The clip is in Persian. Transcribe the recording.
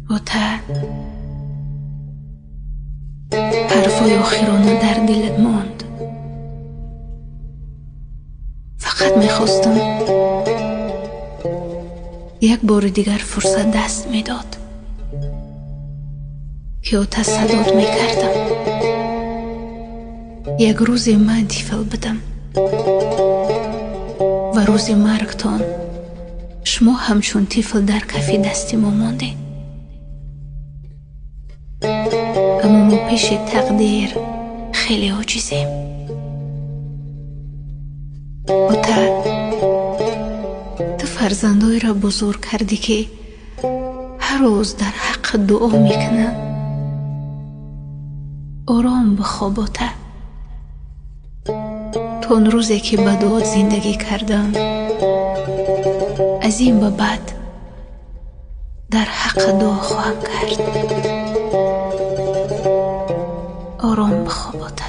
اوتا حرفای آخرانه در دلت ماند. فقط میخواستم یک بار دیگر فرصت دست میداد که اوتا صدات میکردم. یک روزی من دیفل بدم و روز مرگتان شما همچون طفل در کف دستی ما ماندین. اما ما پیش تقدیر خیلی عاجزیم. اوتا تو فرزندای را بزرگ کردی که هر روز در حق دعا میکنن. آرام بخواب اوتا. تا اون روزی که به دعات زندگی کردم، از این به بعد در حق دعا خواهم کرد. آرام بخواب اوتا.